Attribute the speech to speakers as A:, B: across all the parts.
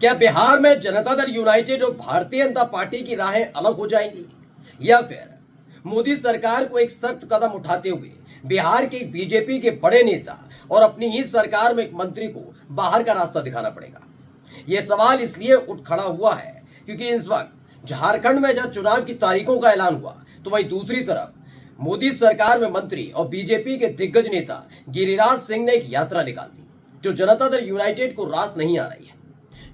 A: क्या बिहार में जनता दल यूनाइटेड और भारतीय जनता पार्टी की राहें अलग हो जाएंगी, या फिर मोदी सरकार को एक सख्त कदम उठाते हुए बिहार के बीजेपी के बड़े नेता और अपनी ही सरकार में एक मंत्री को बाहर का रास्ता दिखाना पड़ेगा? यह सवाल इसलिए उठ खड़ा हुआ है क्योंकि इस वक्त झारखंड में जब चुनाव की तारीखों का ऐलान हुआ तो वहीं दूसरी तरफ मोदी सरकार में मंत्री और बीजेपी के दिग्गज नेता गिरिराज सिंह ने एक यात्रा निकाल दी जो जनता दल यूनाइटेड को रास नहीं आ रही है।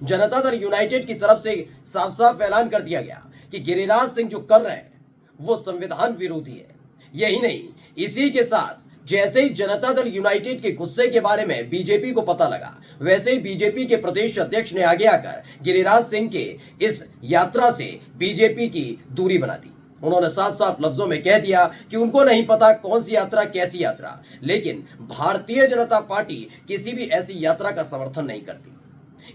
A: जनता दल यूनाइटेड की तरफ से साफ साफ ऐलान कर दिया गया कि गिरिराज सिंह जो कर रहे हैं वो संविधान विरोधी है। यही नहीं, इसी के साथ जैसे ही जनता दल यूनाइटेड के गुस्से के बारे में बीजेपी को पता लगा, वैसे ही बीजेपी के प्रदेश अध्यक्ष ने आगे आकर गिरिराज सिंह के इस यात्रा से बीजेपी की दूरी बना दी। उन्होंने साफ साफ लफ्जों में कह दिया कि उनको नहीं पता कौन सी यात्रा कैसी यात्रा, लेकिन भारतीय जनता पार्टी किसी भी ऐसी यात्रा का समर्थन नहीं करती।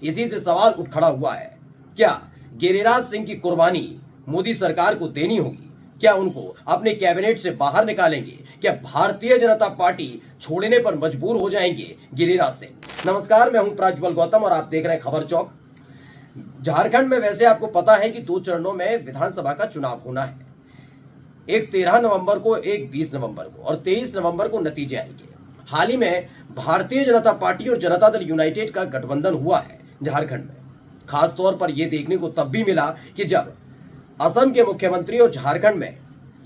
A: इसी से सवाल उठ खड़ा हुआ है, क्या गिरिराज सिंह की कुर्बानी मोदी सरकार को देनी होगी? क्या उनको अपने कैबिनेट से बाहर निकालेंगे? क्या भारतीय जनता पार्टी छोड़ने पर मजबूर हो जाएंगे गिरिराज सिंह? नमस्कार, मैं हूं प्रज्वल गौतम और आप देख रहे हैं खबर चौक। झारखंड में वैसे आपको पता है कि 2 चरणों में विधानसभा का चुनाव होना है। एक 13 नवंबर को, एक 20 नवंबर को और 23 नवंबर को नतीजे आएंगे। हाल ही में भारतीय जनता पार्टी और जनता दल यूनाइटेड का गठबंधन हुआ है झारखंड में। खास तौर पर यह देखने को तब भी मिला कि जब असम के मुख्यमंत्री और झारखंड में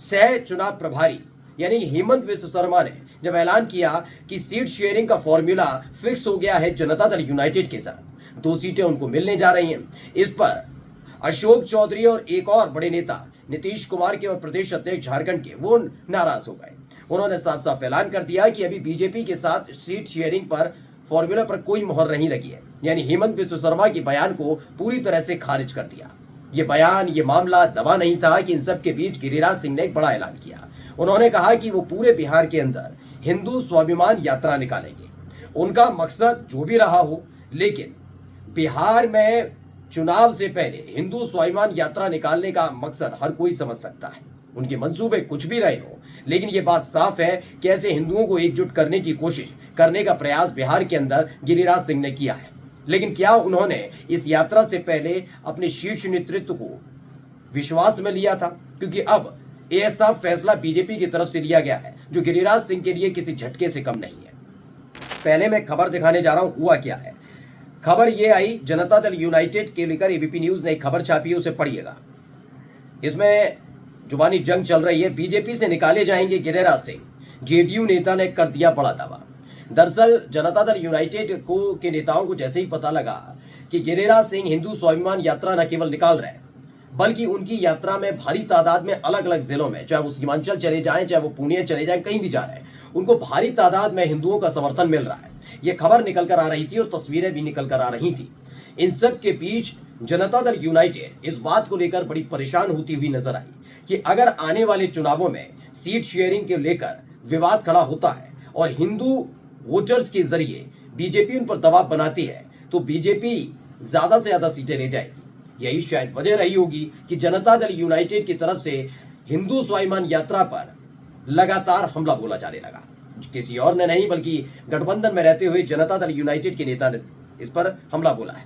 A: सह चुनाव प्रभारी यानी हेमंत विश्व शर्मा ने जब ऐलान किया कि सीट शेयरिंग का फॉर्मूला फिक्स हो गया है जनता दल यूनाइटेड के साथ, 2 सीटें उनको मिलने जा रही हैं। इस पर अशोक चौधरी और एक और बड़े नेता नीतीश कुमार के और प्रदेश अध्यक्ष झारखंड के वो नाराज हो गए। उन्होंने साफ साफ ऐलान कर दिया कि अभी बीजेपी के साथ सीट शेयरिंग पर फॉर्मूला पर कोई मोहर नहीं लगी है, यानी हेमंत विश्व शर्मा के बयान को पूरी तरह से खारिज कर दिया। ये बयान, ये मामला दबा नहीं था कि इन सब के बीच गिरिराज सिंह ने एक बड़ा ऐलान किया। उन्होंने कहा कि वो पूरे बिहार के अंदर हिंदू स्वाभिमान यात्रा निकालेंगे। उनका मकसद जो भी रहा हो, लेकिन बिहार में चुनाव से पहले हिंदू स्वाभिमान यात्रा निकालने का मकसद हर कोई समझ सकता है। उनके मंसूबे कुछ भी रहे हो, लेकिन ये बात साफ है कि ऐसे हिंदुओं को एकजुट करने की कोशिश करने का प्रयास बिहार के अंदर गिरिराज सिंह ने किया है। लेकिन क्या उन्होंने इस यात्रा से पहले अपने शीर्ष नेतृत्व को विश्वास में लिया था? क्योंकि अब ऐसा फैसला बीजेपी की तरफ से लिया गया है जो गिरिराज सिंह के लिए किसी झटके से कम नहीं है। पहले मैं खबर दिखाने जा रहा हूं, हुआ क्या है। खबर यह आई, जनता दल यूनाइटेड के लेकर एबीपी न्यूज ने एक खबर छापी है, उसे पढ़िएगा। इसमें जुबानी जंग चल रही है। बीजेपी से निकाले जाएंगे गिरिराज सिंह, जेडीयू नेता ने कर दिया बड़ा दावा। दरअसल जनता दल यूनाइटेड के नेताओं को जैसे ही पता लगा कि गिरिराज सिंह हिंदू स्वाभिमान यात्रा न केवल निकाल रहे हैं, बल्कि उनकी यात्रा में भारी तादाद में अलग अलग जिलों में, चाहे वो सीमांचल चले जाएं, चाहे वो पुणे चले जाएं, कहीं भी जा रहे हैं, उनको भारी तादाद में हिंदुओं का समर्थन मिल रहा है। ये खबर निकल कर आ रही थी और तस्वीरें भी निकल कर आ रही थी। इन सब के बीच जनता दल यूनाइटेड इस बात को लेकर बड़ी परेशान होती हुई नजर आई कि अगर आने वाले चुनावों में सीट शेयरिंग के लेकर विवाद खड़ा होता है और हिंदू वोटर्स के जरिए बीजेपी उन पर दबाव बनाती है तो बीजेपी ज्यादा से ज्यादा सीटें ले जाएगी। यही शायद वजह रही होगी कि जनता दल यूनाइटेड की तरफ से हिंदू स्वाभिमान यात्रा पर लगातार हमला बोला जाने लगा। किसी और ने नहीं, बल्कि गठबंधन में रहते हुए जनता दल यूनाइटेड के नेता ने इस पर हमला बोला है।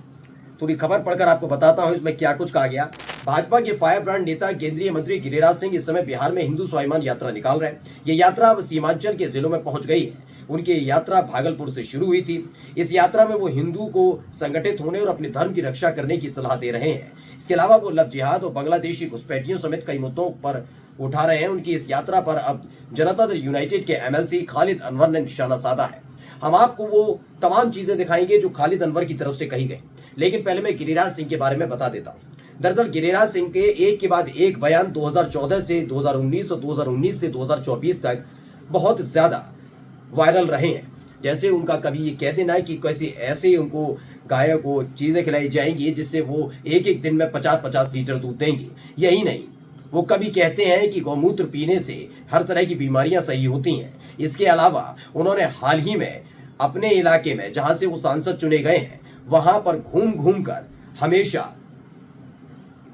A: थोड़ी खबर पढ़कर आपको बताता हूं इसमें क्या कुछ कहा गया। भाजपा के फायर ब्रांड नेता केंद्रीय मंत्री गिरिराज सिंह इस समय बिहार में हिंदू स्वाभिमान यात्रा निकाल रहे हैं। ये यात्रा अब सीमांचल के जिलों में पहुंच गई है। उनकी यात्रा भागलपुर से शुरू हुई थी। इस यात्रा में वो हिंदू को संगठित होने और अपने धर्म की रक्षा करने की सलाह दे रहे हैं। इसके अलावा वो लव जिहाद और बांग्लादेशी घुसपैठियों समेत कई मुद्दों पर उठा रहे हैं। उनकी इस यात्रा पर अब जनता दल यूनाइटेड के एमएलसी खालिद अनवर ने निशाना साधा है। हम आपको वो तमाम चीजें दिखाएंगे जो खालिद अनवर की तरफ से कही गई, लेकिन पहले मैं गिरिराज सिंह के बारे में बता देता हूं। दरअसल गिरिराज सिंह के एक के बाद एक बयान 2014 से 2019 और 2019 से 2024 तक बहुत ज्यादा वायरल रहे हैं। जैसे उनका कभी ये कह देना है कि कैसे ऐसे उनको गाय को चीजें खिलाई जाएंगी जिससे वो एक एक दिन में 50-50 लीटर दूध देंगे। यही नहीं, वो कभी कहते हैं कि गौमूत्र पीने से हर तरह की बीमारियां सही होती हैं। इसके अलावा उन्होंने हाल ही में अपने इलाके में, जहां से वो सांसद चुने गए हैं, वहां पर घूम घूम कर हमेशा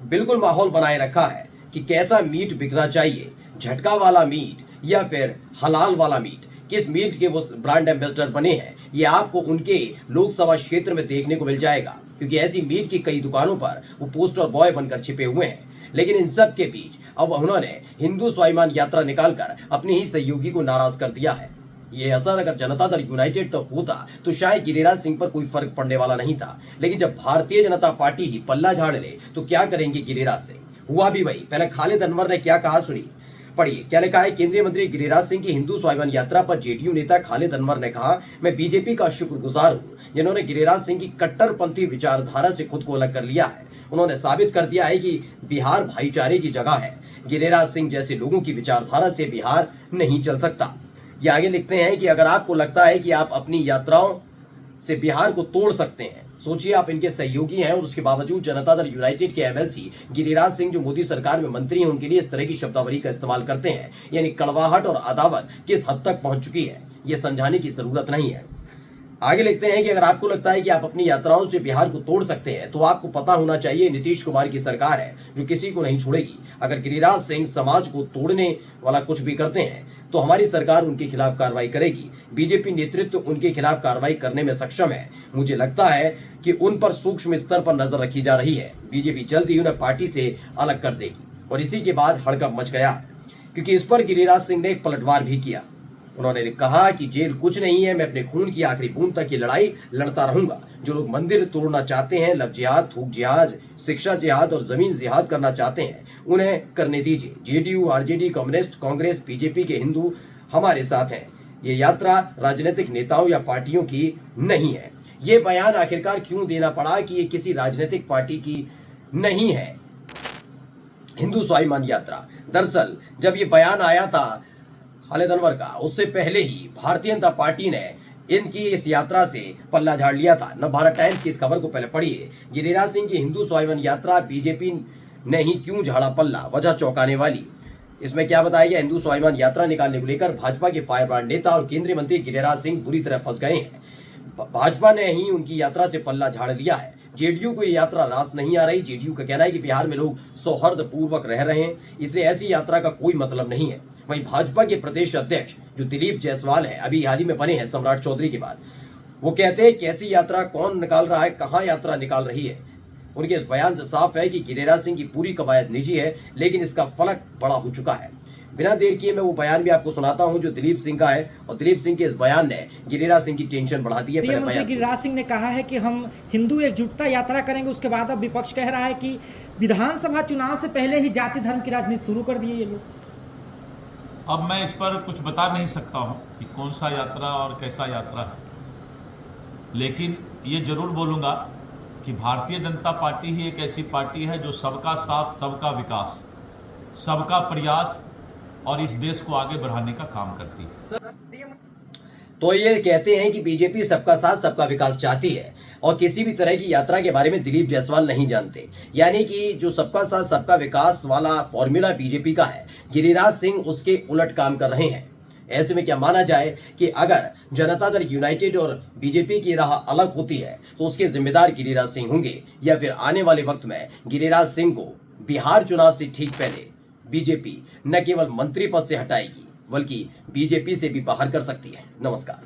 A: बिल्कुल माहौल बनाए रखा है कि कैसा मीट बिकना चाहिए, झटका वाला मीट या फिर हलाल वाला मीट। किस मीट के वो ब्रांड एम्बेसडर बने हैं, ये आपको उनके लोकसभा क्षेत्र में देखने को मिल जाएगा। क्योंकि ऐसी मीट की कई दुकानों पर वो पोस्टर बॉय बनकर छिपे हुए हैं। लेकिन इन सब के बीच अब उन्होंने हिंदू स्वाभिमान यात्रा निकालकर अपने ही सहयोगी को नाराज कर दिया है। ये असर अगर जनता दल यूनाइटेड तक होता तो शायद गिरिराज सिंह पर कोई फर्क पड़ने वाला नहीं था, लेकिन जब भारतीय जनता पार्टी ही पल्ला झाड़ ले तो क्या करेंगे गिरिराज सिंह। हुआ भी वही। पहले खालिद अनवर ने क्या कहा सुनिए, पढ़िए क्या लिखा है। केंद्रीय मंत्री गिरिराज सिंह की हिंदू स्वाभिमान यात्रा पर जेडीयू नेता खालिद अनवर ने कहा, मैं बीजेपी का शुक्रगुजार हूं जिन्होंने गिरिराज सिंह की कट्टरपंथी विचारधारा से खुद को अलग कर लिया है। उन्होंने साबित कर दिया है कि बिहार भाईचारे की जगह है। गिरिराज सिंह जैसे लोगों की विचारधारा से बिहार नहीं चल सकता। ये आगे लिखते हैं कि अगर आपको लगता है कि आप अपनी यात्राओं से बिहार को तोड़ सकते हैं, सोचिए आप इनके सहयोगी हैं और उसके बावजूद जनता दल यूनाइटेड के एमएलसी गिरिराज सिंह जो मोदी सरकार में मंत्री हैं उनके लिए इस तरह की शब्दावली का इस्तेमाल करते हैं। यानी कड़वाहट और अदावत किस हद तक पहुंच चुकी है ये समझाने की जरूरत नहीं है। आगे लिखते हैं कि अगर आपको लगता है कि आप अपनी यात्राओं से बिहार को तोड़ सकते हैं तो आपको पता होना चाहिए नीतीश कुमार की सरकार है जो किसी को नहीं छोड़ेगी। अगर गिरिराज सिंह समाज को तोड़ने वाला कुछ भी करते हैं तो हमारी सरकार उनके खिलाफ कार्रवाई करेगी। बीजेपी नेतृत्व उनके खिलाफ कार्रवाई करने में सक्षम है। मुझे लगता है कि उन पर सूक्ष्म स्तर पर नजर रखी जा रही है। बीजेपी जल्द ही उन्हें पार्टी से अलग कर देगी। और इसी के बाद हड़कंप मच गया है क्योंकि इस पर गिरिराज सिंह ने एक पलटवार भी किया। उन्होंने कहा कि जेल कुछ नहीं है, मैं अपने खून की आखिरी बूंद तक की लड़ाई लड़ता रहूंगा। जो लोग मंदिर तोड़ना चाहते हैं, लव जिहाद, थूक जिहाद, शिक्षा जिहाद और जमीन जिहाद करना चाहते हैं, उन्हें करने दीजिए। JDU, RJD, communist, Congress, BJP के हिंदू हमारे साथ हैं। ये यात्रा राजनीतिक नेताओं या पार्टियों की नहीं है। ये बयान आखिरकार क्यों देना पड़ा कि ये किसी राजनीतिक पार्टी की नहीं है हिंदू स्वाभिमान यात्रा। दरअसल जब ये बयान आया था खालिद अनवर का, उससे पहले ही भारतीय जनता पार्टी ने इनकी इस यात्रा से पल्ला झाड़ लिया था। नवभारत टाइम्स की इस खबर को पहले पढ़िए। गिरिराज सिंह की हिंदू स्वाभिमान यात्रा बीजेपी ने ही क्यों झाड़ा पल्ला, वजह चौंकाने वाली। इसमें क्या बताया गया, हिंदू स्वाभिमान यात्रा निकालने को लेकर भाजपा के फायरब्रांड नेता और केंद्रीय मंत्री गिरिराज सिंह बुरी तरह फंस गए हैं। भाजपा ने ही उनकी यात्रा से पल्ला झाड़ लिया है। जेडीयू को ये यात्रा रास नहीं आ रही। जेडीयू का कहना है कि बिहार में लोग सौहार्द पूर्वक रह रहे हैं, इसलिए ऐसी यात्रा का कोई मतलब नहीं है। वहीं भाजपा के प्रदेश अध्यक्ष जो दिलीप जायसवाल हैं, अभी हाल ही में बने हैं सम्राट चौधरी के बाद, वो कहते हैं कैसी यात्रा कौन निकाल रहा है, कहां यात्रा निकाल रही है। उनके इस बयान से साफ है कि गिरिराज सिंह की पूरी कवायद निजी है, लेकिन इसका फलक बड़ा हो चुका है। बिना देर किए मैं वो बयान भी आपको सुनाता हूं जो दिलीप सिंह का है, और दिलीप सिंह के इस बयान ने गिरिराज सिंह की टेंशन बढ़ा दी है।
B: मंत्री गिरिराज सिंह ने कहा है कि हम हिंदू एकजुटता यात्रा करेंगे। उसके बाद अब विपक्ष कह रहा है कि विधानसभा चुनाव से पहले ही जाति धर्म की राजनीति शुरू कर दिए ये लोग।
C: अब मैं इस पर कुछ बता नहीं सकता हूं कि कौन सा यात्रा और कैसा यात्रा है, लेकिन ये जरूर बोलूंगा कि भारतीय जनता पार्टी ही एक ऐसी पार्टी है जो सबका साथ, सबका विकास, सबका प्रयास और इस देश को आगे बढ़ाने का काम करती है।
A: तो ये कहते हैं कि बीजेपी सबका साथ सबका विकास चाहती है और किसी भी तरह की यात्रा के बारे में दिलीप जायसवाल नहीं जानते। यानी कि जो सबका साथ सबका विकास वाला फॉर्मूला बीजेपी का है, गिरिराज सिंह उसके उलट काम कर रहे हैं। ऐसे में क्या माना जाए कि अगर जनता दल यूनाइटेड और बीजेपी की राह अलग होती है तो उसके जिम्मेदार गिरिराज सिंह होंगे, या फिर आने वाले वक्त में गिरिराज सिंह को बिहार चुनाव से ठीक पहले बीजेपी न केवल मंत्री पद से हटाएगी बल्कि बीजेपी से भी बाहर कर सकती है। नमस्कार।